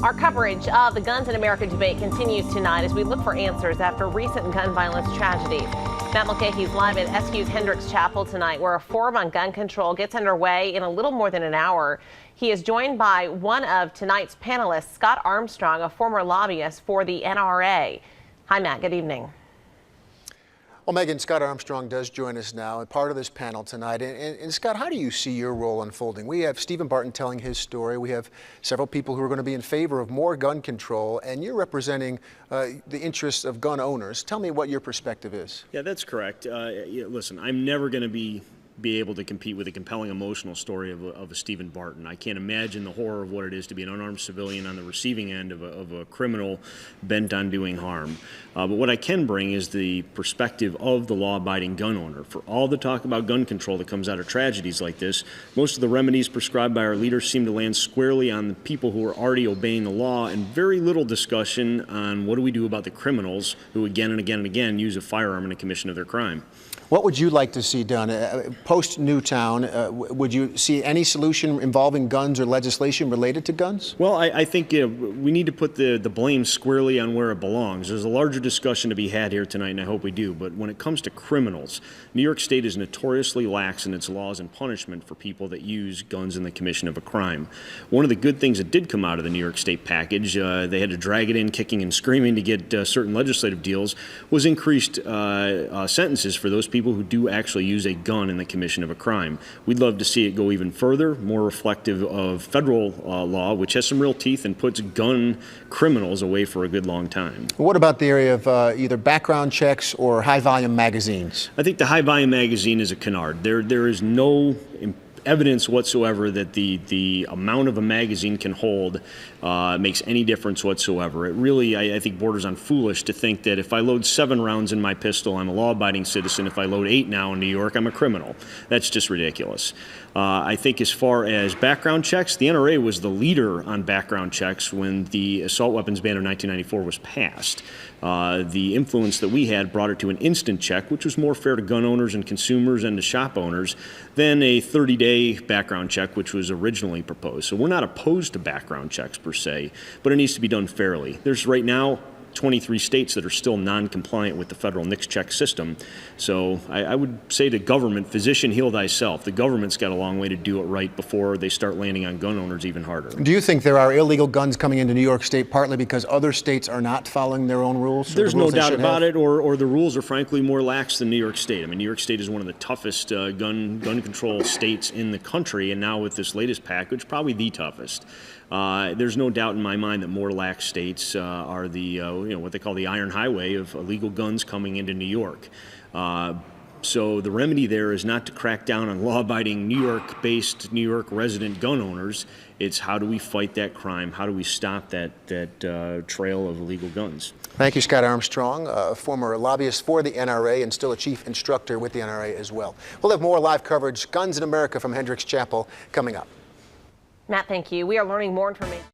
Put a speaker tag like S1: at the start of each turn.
S1: Our coverage of the Guns in America debate continues tonight as we look for answers after recent gun violence tragedies. Matt Mulcahy's live at SQ's Hendricks Chapel tonight, where a forum on gun control gets underway in a little more than an hour. He is joined by one of tonight's panelists, Scott Armstrong, a former lobbyist for the NRA. Hi, Matt. Good evening.
S2: Well, Megan, Scott Armstrong does join us now and part of this panel tonight. And Scott, how do you see your role unfolding? We have Stephen Barton telling his story. We have several people who are going to be in favor of more gun control, and you're representing the interests of gun owners. Tell me what your perspective is.
S3: Yeah, that's correct. Listen, I'm never going to be able to compete with a compelling emotional story of a Stephen Barton. I can't imagine the horror of what it is to be an unarmed civilian on the receiving end of a criminal bent on doing harm. But what I can bring is the perspective of the law-abiding gun owner. For all the talk about gun control that comes out of tragedies like this, most of the remedies prescribed by our leaders seem to land squarely on the people who are already obeying the law, and very little discussion on what do we do about the criminals who again and again and again use a firearm in the commission of their crime.
S2: What would you like to see done? Post-Newtown, would you see any solution involving guns or legislation related to guns?
S3: Well, I think we need to put the blame squarely on where it belongs. There's a larger discussion to be had here tonight, and I hope we do. But when it comes to criminals, New York State is notoriously lax in its laws and punishment for people that use guns in the commission of a crime. One of the good things that did come out of the New York State package, they had to drag it in kicking and screaming to get certain legislative deals, was increased sentences for those people who do actually use a gun in the commission of a crime. We'd love to see it go even further, more reflective of federal law, which has some real teeth and puts gun criminals away for a good long time.
S2: What about the area of either background checks or high-volume magazines?
S3: I think the high-volume magazine is a canard. There is no evidence whatsoever that the amount of a magazine can hold makes any difference whatsoever. It really, I think, borders on foolish to think that if I load 7 rounds in my pistol, I'm a law-abiding citizen. If I load 8 now in New York, I'm a criminal. That's just ridiculous. I think as far as background checks, the NRA was the leader on background checks when the assault weapons ban of 1994 was passed. The influence that we had brought it to an instant check, which was more fair to gun owners and consumers and to shop owners than a 30-day background check, which was originally proposed. So we're not opposed to background checks per se, but it needs to be done fairly. There's right now 23 states that are still non-compliant with the federal NICS check system. So I would say to government, physician, heal thyself. The government's got a long way to do it right before they start landing on gun owners even harder.
S2: Do you think there are illegal guns coming into New York State partly because other states are not following their own rules?
S3: There's no doubt about it, or the rules are frankly more lax than New York State. I mean, New York State is one of the toughest gun control states in the country, and now with this latest package, probably the toughest. There's no doubt in my mind that more lax states are the what they call the iron highway of illegal guns coming into New York. So the remedy there is not to crack down on law-abiding New York-based, New York resident gun owners. It's how do we fight that crime? How do we stop that trail of illegal guns?
S2: Thank you, Scott Armstrong, a former lobbyist for the NRA and still a chief instructor with the NRA as well. We'll have more live coverage, Guns in America from Hendricks Chapel, coming up.
S1: Matt, thank you. We are learning more information.